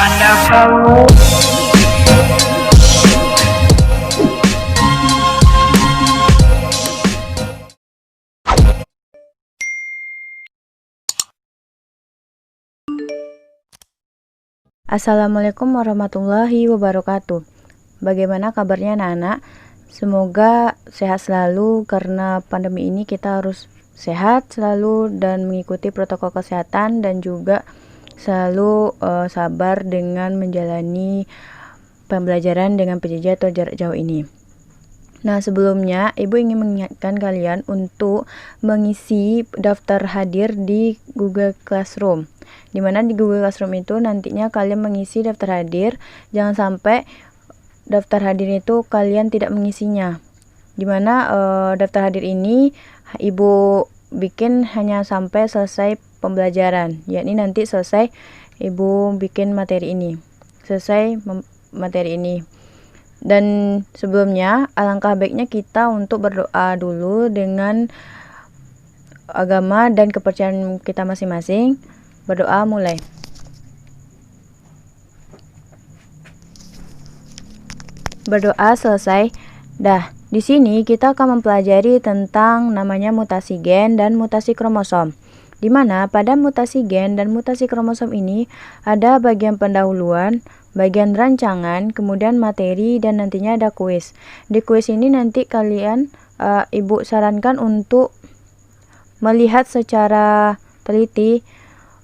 Assalamualaikum warahmatullahi wabarakatuh. Bagaimana kabarnya anak-anak? Semoga sehat selalu, karena pandemi ini kita harus sehat selalu dan mengikuti protokol kesehatan, dan juga selalu sabar dengan menjalani pembelajaran dengan PJJ atau jarak jauh ini. Nah, sebelumnya Ibu ingin mengingatkan kalian untuk mengisi daftar hadir di Google Classroom. Dimana di Google Classroom itu nantinya kalian mengisi daftar hadir, jangan sampai daftar hadir itu kalian tidak mengisinya. Dimana daftar hadir ini Ibu bikin hanya sampai selesai pembelajaran, yakni nanti selesai Ibu bikin materi ini, selesai materi ini. Dan sebelumnya alangkah baiknya kita untuk berdoa dulu dengan agama dan kepercayaan kita masing-masing. Berdoa mulai. Berdoa selesai. Dah, di sini kita akan mempelajari tentang namanya mutasi gen dan mutasi kromosom. Di mana pada mutasi gen dan mutasi kromosom ini ada bagian pendahuluan, bagian rancangan, kemudian materi, dan nantinya ada kuis. Di kuis ini nanti kalian Ibu sarankan untuk melihat secara teliti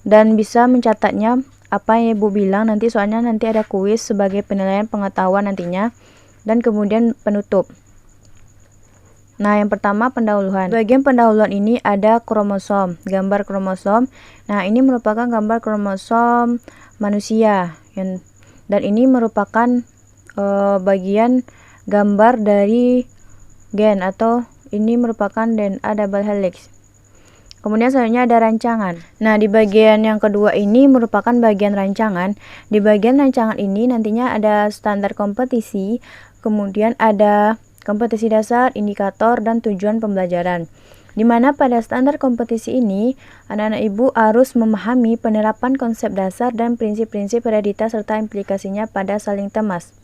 dan bisa mencatatnya apa yang Ibu bilang nanti, soalnya nanti ada kuis sebagai penilaian pengetahuan nantinya, dan kemudian penutup. Nah, yang pertama pendahuluan. Bagian pendahuluan ini ada kromosom, gambar kromosom. Nah, ini merupakan gambar kromosom manusia, dan ini merupakan bagian gambar dari gen, atau ini merupakan DNA double helix. Kemudian selanjutnya ada rancangan. Nah, di bagian yang kedua ini merupakan bagian rancangan. Di bagian rancangan ini nantinya ada standar kompetisi, kemudian ada kompetisi dasar, indikator, dan tujuan pembelajaran. Di mana pada standar kompetisi ini, anak-anak Ibu harus memahami penerapan konsep dasar dan prinsip-prinsip hereditas serta implikasinya pada saling temas.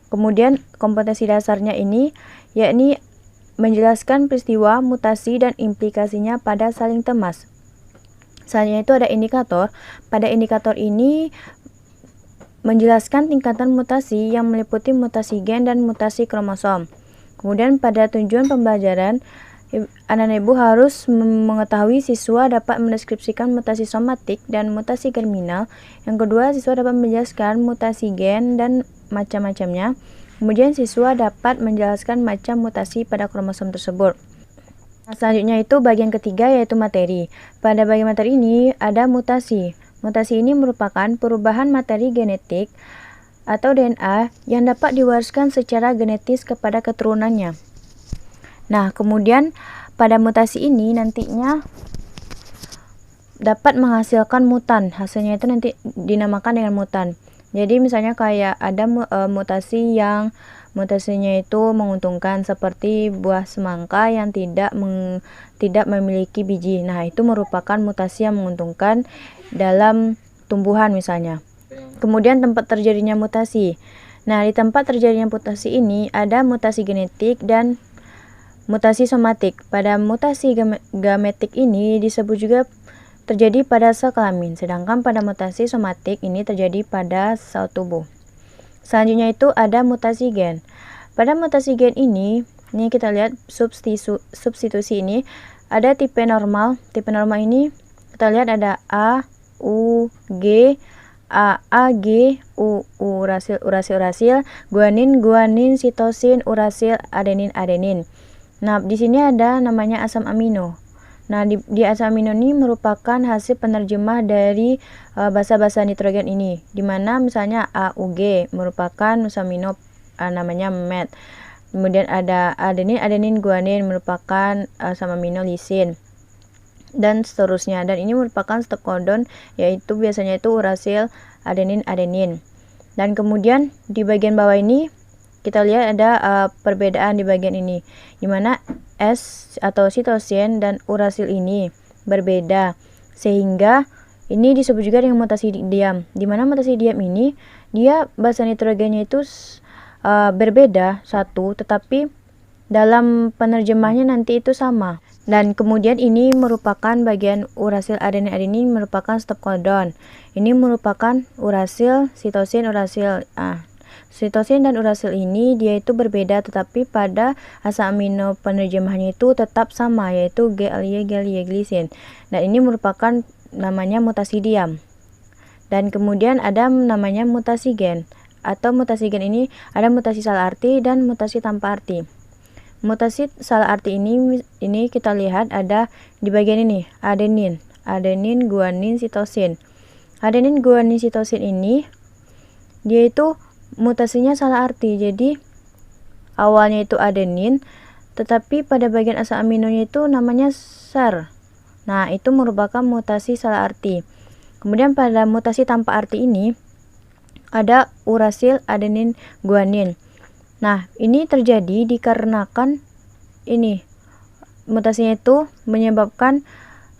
Kemudian kompetensi dasarnya ini yakni menjelaskan peristiwa, mutasi, dan implikasinya pada saling temas. Selanjutnya itu ada indikator. Pada indikator ini menjelaskan tingkatan mutasi yang meliputi mutasi gen dan mutasi kromosom. Kemudian pada tujuan pembelajaran, anak-anak Ibu harus mengetahui siswa dapat mendeskripsikan mutasi somatik dan mutasi germinal. Yang kedua, siswa dapat menjelaskan mutasi gen dan macam-macamnya. Kemudian siswa dapat menjelaskan macam mutasi pada kromosom tersebut. Nah, selanjutnya itu bagian ketiga, yaitu materi. Pada bagian materi ini ada mutasi. Mutasi ini merupakan perubahan materi genetik atau DNA yang dapat diwariskan secara genetis kepada keturunannya. Nah, kemudian pada mutasi ini nantinya dapat menghasilkan mutan. Hasilnya itu nanti dinamakan dengan mutan. Jadi misalnya kayak ada mutasi yang mutasinya itu menguntungkan, seperti buah semangka yang tidak memiliki biji. Nah, itu merupakan mutasi yang menguntungkan dalam tumbuhan misalnya. Kemudian tempat terjadinya mutasi. Nah, di tempat terjadinya mutasi ini ada mutasi genetik dan mutasi somatik. Pada mutasi gametik ini disebut juga terjadi pada sel kelamin, sedangkan pada mutasi somatik ini terjadi pada sel tubuh. Selanjutnya itu ada mutasi gen. Pada mutasi gen ini kita lihat substitusi ini ada tipe normal. Tipe normal ini kita lihat ada A, U, G, G, U, urasil, guanin, sitosin, urasil, adenin. Nah, di sini ada namanya asam amino. Nah, di asam amino ini merupakan hasil penerjemah dari basa-basa nitrogen ini, dimana misalnya AUG merupakan asam amino namanya MET. Kemudian ada adenin, guanin merupakan asam amino lisin, dan seterusnya. Dan ini merupakan stop codon, yaitu biasanya itu urasil, adenin. Dan kemudian di bagian bawah ini kita lihat ada perbedaan di bagian ini, dimana S atau sitosin dan urasil ini berbeda, sehingga Ini disebut juga dengan mutasi diam. Di mana mutasi diam ini dia basa nitrogennya itu berbeda satu, tetapi dalam penerjemahnya nanti itu sama. Dan kemudian ini merupakan bagian urasil adenin merupakan stop codon. Ini merupakan urasil sitosin urasil. Sitosin dan urasil ini dia itu berbeda, tetapi pada asam amino penerjemahnya itu tetap sama, yaitu GLY glisin. Dan ini merupakan namanya mutasi diam. Dan kemudian ada namanya mutasi gen. Atau mutasi gen ini ada mutasi salah arti dan mutasi tanpa arti. Mutasi salah arti ini kita lihat ada di bagian ini, adenin, guanin, sitosin. Adenin, guanin, sitosin ini dia itu mutasinya salah arti. Jadi awalnya itu adenin, tetapi pada bagian asam aminonya itu namanya SAR. Nah, itu merupakan mutasi salah arti. Kemudian pada mutasi tanpa arti ini ada urasil adenin guanin. Nah, ini terjadi dikarenakan ini mutasinya itu menyebabkan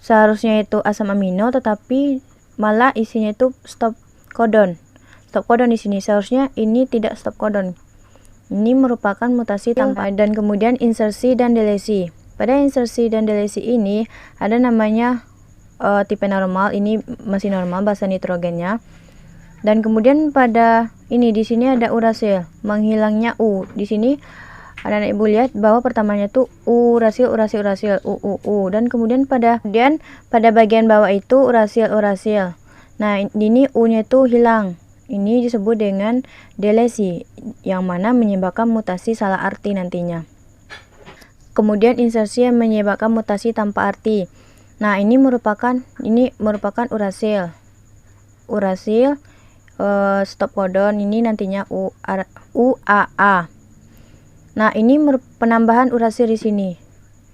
seharusnya itu asam amino, tetapi malah isinya itu stop codon. Stop codon di sini seharusnya ini tidak stop codon. Ini merupakan mutasi tanpa. Dan kemudian insersi dan delesi. Pada insersi dan delesi ini ada namanya tipe normal, ini masih normal basa nitrogennya. Dan kemudian pada ini di sini ada urasil, menghilangnya U. Di sini anak-anak ibu lihat bahwa pertamanya tuh urasil, dan kemudian pada bagian bawah itu urasil. Nah, ini U-nya itu hilang. Ini disebut dengan delesi, yang mana menyebabkan mutasi salah arti nantinya. Kemudian insersi yang menyebabkan mutasi tanpa arti. Nah, ini merupakan urasil. Stop codon ini nantinya UAA. Nah, ini penambahan urasil di sini.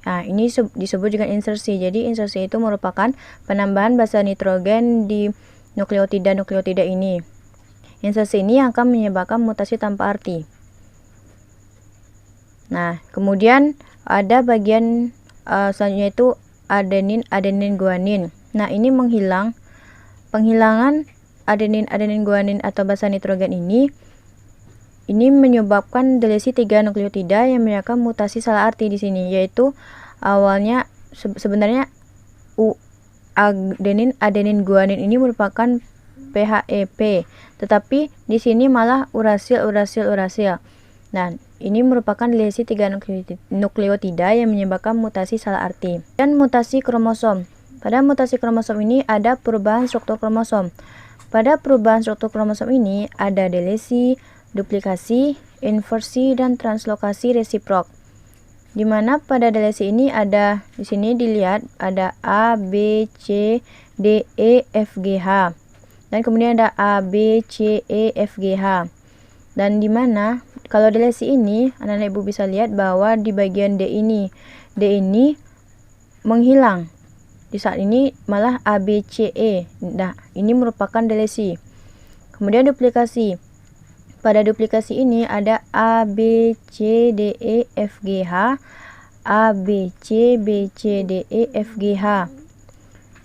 Nah, ini disebut juga insersi. Jadi insersi itu merupakan penambahan basa nitrogen di nukleotida ini. Insersi ini akan menyebabkan mutasi tanpa arti. Nah, kemudian ada bagian selanjutnya itu adenin, guanin. Nah, ini penghilangan adenin, guanin atau basa nitrogen ini menyebabkan delesi 3 nukleotida yang menyebabkan mutasi salah arti di sini, yaitu awalnya sebenarnya adenin, guanin ini merupakan PHEP, tetapi di sini malah urasil. Nah, ini merupakan delesi 3 nukleotida yang menyebabkan mutasi salah arti. Dan mutasi kromosom. Pada mutasi kromosom ini ada perubahan struktur kromosom. Pada perubahan struktur kromosom ini ada delesi, duplikasi, inversi, dan translokasi resiprok. Di mana pada delesi ini ada di sini dilihat ada A, B, C, D, E, F, G, H. Dan kemudian ada A, B, C, E, F, G, H. Dan di mana kalau delesi ini anak-anak ibu bisa lihat bahwa di bagian D ini menghilang. Di saat ini malah A, B, C, E. Nah, ini merupakan delesi. Kemudian duplikasi. Pada duplikasi ini ada A, B, C, D, E, F, G, H. A, B, C, D, E, F, G, H.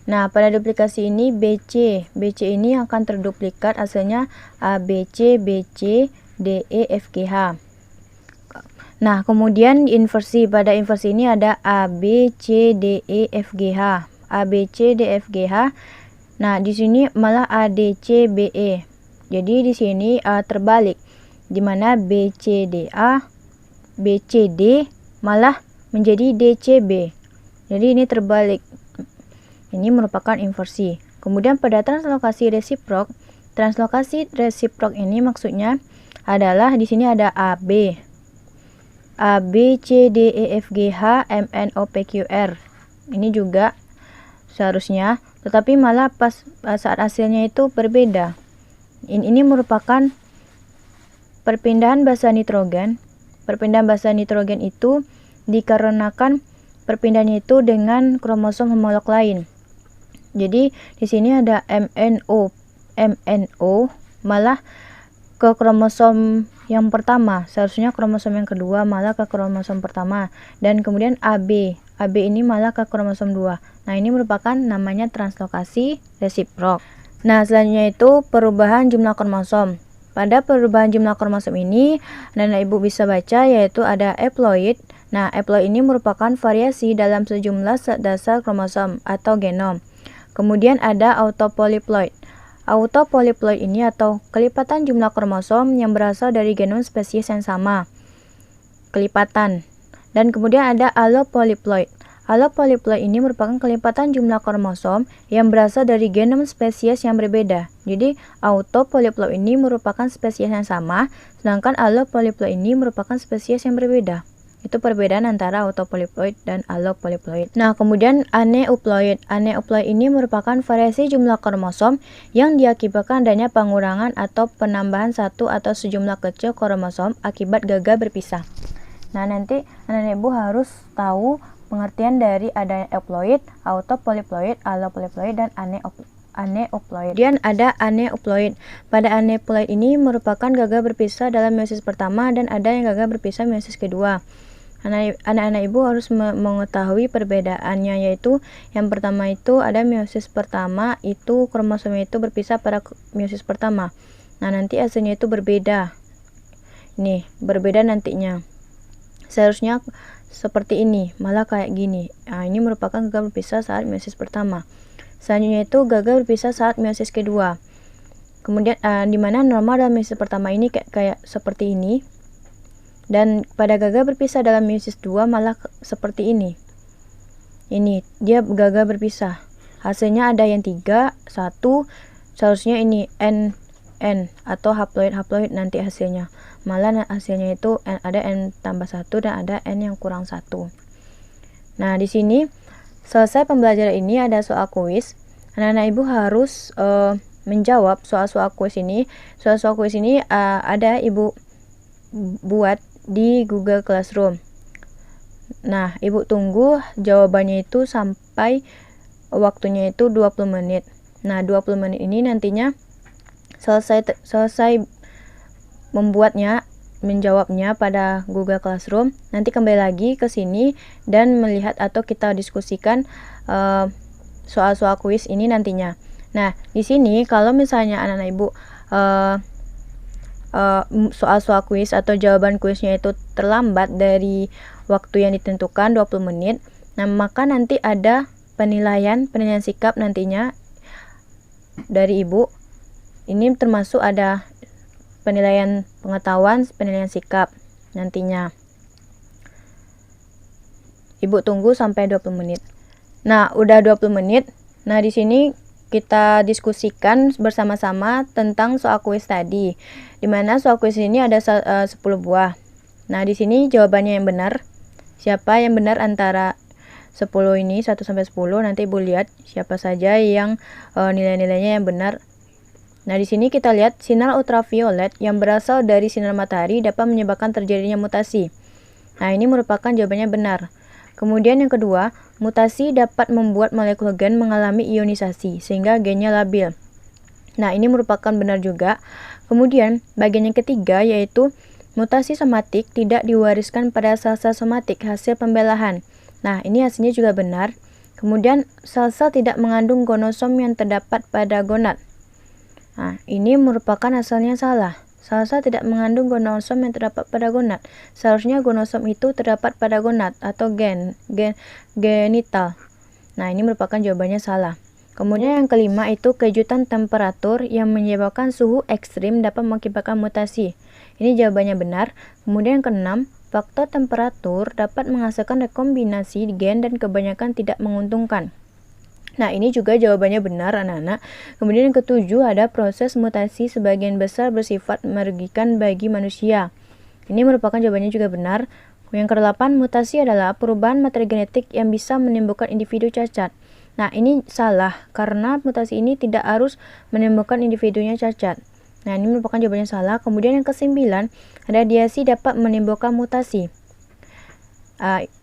Nah, pada duplikasi ini BC ini akan terduplikat, hasilnya A, B, C, D, E, F, G, H. Nah, kemudian inversi. Pada inversi ini ada A, B, C, D, E, F, G, H. A, B, C, D, F, G, H. Nah, di sini malah A, D, C, B, E. Jadi di sini terbalik, di mana B, C, D, A, B, C, D malah menjadi D, C, B. Jadi ini terbalik. Ini merupakan inversi. Kemudian pada translokasi resiprok ini maksudnya adalah di sini ada AB, C, D, E, F, G, H, M, N, O, P, Q, R. Ini juga seharusnya, tetapi malah pas saat hasilnya itu berbeda. Ini merupakan perpindahan basa nitrogen. Perpindahan basa nitrogen itu dikarenakan perpindahannya itu dengan kromosom homolog lain. Jadi di sini ada MNO malah ke kromosom yang pertama, seharusnya kromosom yang kedua malah ke kromosom pertama. Dan kemudian AB AB ini malah ke kromosom 2. Nah, ini merupakan namanya translokasi resiprok. Nah, selanjutnya itu perubahan jumlah kromosom. Pada perubahan jumlah kromosom ini, anak ibu bisa baca yaitu ada haploid. Nah, haploid ini merupakan variasi dalam sejumlah dasar kromosom atau genom. Kemudian ada autopolyploid. Autopolyploid ini atau kelipatan jumlah kromosom yang berasal dari genom spesies yang sama. Kelipatan. Dan kemudian ada allopolyploid. Allopolyploid ini merupakan kelipatan jumlah kromosom yang berasal dari genom spesies yang berbeda. Jadi, autopolyploid ini merupakan spesies yang sama, sedangkan allopolyploid ini merupakan spesies yang berbeda. Itu perbedaan antara autopolyploid dan allopolyploid. Nah, kemudian aneuploid. Aneuploid ini merupakan variasi jumlah kromosom yang diakibatkan adanya pengurangan atau penambahan satu atau sejumlah kecil kromosom akibat gagal berpisah. Nah, nanti anak ibu harus tahu pengertian dari adanya euploid, autopolyploid, allopolyploid, dan aneuploid. Kemudian ada aneuploid. Pada aneuploid ini merupakan gagal berpisah dalam meiosis pertama dan ada yang gagal berpisah meiosis kedua. Anak-anak ibu harus mengetahui perbedaannya, yaitu yang pertama itu ada meiosis pertama itu kromosomnya itu berpisah pada meiosis pertama. Nah, nanti hasilnya itu berbeda. Nih, berbeda nantinya. Seharusnya seperti ini, malah kayak gini. Nah, ini merupakan gagal berpisah saat meiosis pertama. Selanjutnya itu gagal berpisah saat meiosis kedua. Kemudian di mana normal dalam meiosis pertama ini kayak seperti ini. Dan pada gagal berpisah dalam meiosis 2 malah seperti ini. Ini dia gagal berpisah. Hasilnya ada yang 3, 1, seharusnya ini N atau haploid nanti hasilnya. Malah hasilnya itu ada N tambah 1 dan ada N yang kurang 1. Nah, di sini selesai pembelajaran ini ada soal kuis. Anak-anak ibu harus menjawab soal-soal kuis ini. Soal-soal kuis ini ada ibu buat di Google Classroom. Nah, ibu tunggu jawabannya itu sampai waktunya itu 20 menit. Nah, 20 menit ini nantinya selesai menjawabnya pada Google Classroom, nanti kembali lagi ke sini dan melihat atau kita diskusikan soal-soal kuis ini nantinya. Nah, di sini kalau misalnya anak-anak ibu soal-soal kuis atau jawaban kuisnya itu terlambat dari waktu yang ditentukan 20 menit, nah maka nanti ada penilaian sikap nantinya dari ibu. Ini termasuk ada penilaian pengetahuan, penilaian sikap nantinya. Ibu tunggu sampai 20 menit. Nah, udah 20 menit. Nah, di sini kita diskusikan bersama-sama tentang soal kuis tadi. Dimana soal kuis ini ada 10 buah. Nah, di sini jawabannya yang benar. Siapa yang benar antara 10 ini, 1 sampai 10, nanti Ibu lihat siapa saja yang nilai-nilainya yang benar. Nah, di sini kita lihat sinar ultraviolet yang berasal dari sinar matahari dapat menyebabkan terjadinya mutasi. Nah, ini merupakan jawabannya benar. Kemudian yang kedua, mutasi dapat membuat molekul gen mengalami ionisasi sehingga gennya labil. Nah, ini merupakan benar juga. Kemudian, bagian yang ketiga yaitu mutasi somatik tidak diwariskan pada sel-sel somatik hasil pembelahan. Nah, ini hasilnya juga benar. Kemudian, sel-sel tidak mengandung gonosom yang terdapat pada gonad. Nah, ini merupakan asalnya salah. Sel-sel tidak mengandung gonosom yang terdapat pada gonad. Seharusnya gonosom itu terdapat pada gonad atau genital. Nah, ini merupakan jawabannya salah. Kemudian yang kelima itu kejutan temperatur yang menyebabkan suhu ekstrim dapat mengakibatkan mutasi. Ini jawabannya benar. Kemudian yang keenam, faktor temperatur dapat menghasilkan rekombinasi gen dan kebanyakan tidak menguntungkan. Nah, ini juga jawabannya benar, anak-anak. Kemudian yang ketujuh ada proses mutasi sebagian besar bersifat merugikan bagi manusia. Ini merupakan jawabannya juga benar. Yang kedelapan, mutasi adalah perubahan materi genetik yang bisa menimbulkan individu cacat. Nah, ini salah karena mutasi ini tidak harus menimbulkan individunya cacat. Nah, ini merupakan jawabannya salah. Kemudian yang kesembilan, radiasi dapat menimbulkan mutasi.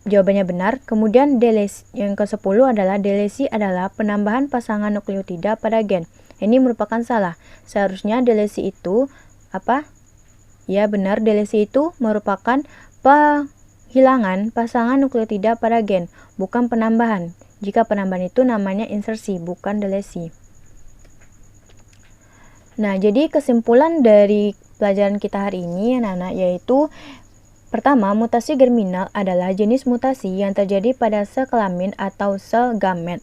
Jawabannya benar. Kemudian delesi, yang ke-10 adalah delesi adalah penambahan pasangan nukleotida pada gen. Ini merupakan salah. Seharusnya delesi itu apa? Ya benar, delesi itu merupakan penghilangan pasangan nukleotida pada gen, bukan penambahan. Jika penambahan itu namanya insersi, bukan delesi. Nah, jadi kesimpulan dari pelajaran kita hari ini anak-anak yaitu pertama, mutasi germinal adalah jenis mutasi yang terjadi pada sel kelamin atau sel gamet.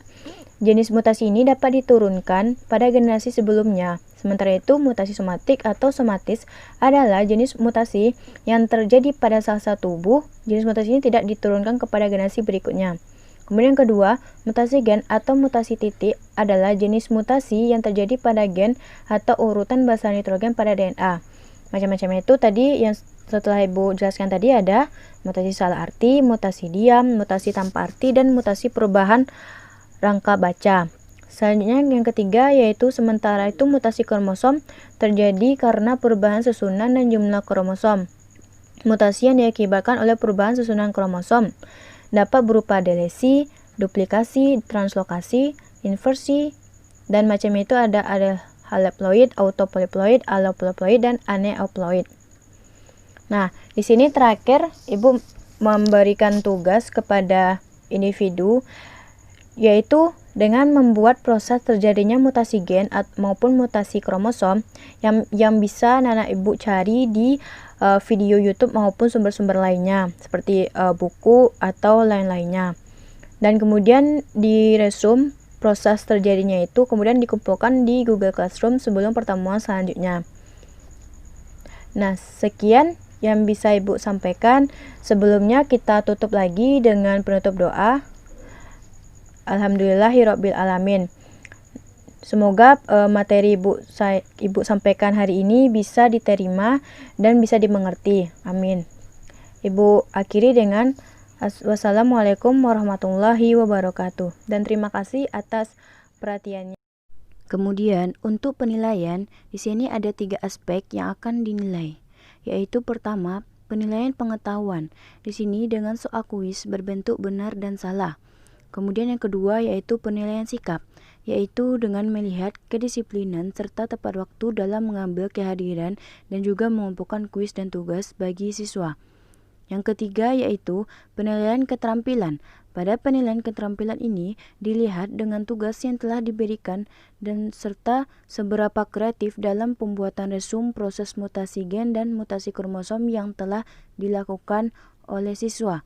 Jenis mutasi ini dapat diturunkan pada generasi sebelumnya. Sementara itu, mutasi somatik atau somatis adalah jenis mutasi yang terjadi pada sel-sel tubuh. Jenis mutasi ini tidak diturunkan kepada generasi berikutnya. Kemudian yang kedua, mutasi gen atau mutasi titik adalah jenis mutasi yang terjadi pada gen atau urutan basa nitrogen pada DNA. Macam-macamnya itu tadi yang setelah Ibu jelaskan tadi ada mutasi salah arti, mutasi diam, mutasi tanpa arti, dan mutasi perubahan rangka baca. Selanjutnya yang ketiga yaitu sementara itu mutasi kromosom terjadi karena perubahan susunan dan jumlah kromosom. Mutasi yang diakibatkan oleh perubahan susunan kromosom dapat berupa delesi, duplikasi, translokasi, inversi, dan macam itu ada haploid, autopolyploid, allopolyploid, dan aneuploid. Nah, di sini terakhir Ibu memberikan tugas kepada individu yaitu dengan membuat proses terjadinya mutasi gen maupun mutasi kromosom yang bisa anak Ibu cari di video YouTube maupun sumber-sumber lainnya seperti buku atau lain-lainnya. Dan kemudian di resume proses terjadinya itu kemudian dikumpulkan di Google Classroom sebelum pertemuan selanjutnya. Nah, sekian yang bisa Ibu sampaikan. Sebelumnya kita tutup lagi dengan penutup doa. Alhamdulillahirabbil alamin. Semoga materi Ibu sampaikan hari ini bisa diterima dan bisa dimengerti. Amin. Ibu akhiri dengan wassalamualaikum warahmatullahi wabarakatuh. Dan terima kasih atas perhatiannya. Kemudian untuk penilaian, di sini ada 3 aspek yang akan dinilai, yaitu pertama, penilaian pengetahuan. Di sini dengan soal kuis berbentuk benar dan salah. Kemudian yang kedua yaitu penilaian sikap, yaitu dengan melihat kedisiplinan serta tepat waktu dalam mengambil kehadiran dan juga mengumpulkan kuis dan tugas bagi siswa. Yang ketiga yaitu penilaian keterampilan. Pada penilaian keterampilan ini dilihat dengan tugas yang telah diberikan dan serta seberapa kreatif dalam pembuatan resume proses mutasi gen dan mutasi kromosom yang telah dilakukan oleh siswa.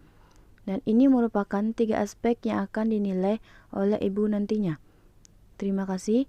Dan ini merupakan 3 aspek yang akan dinilai oleh Ibu nantinya. Terima kasih.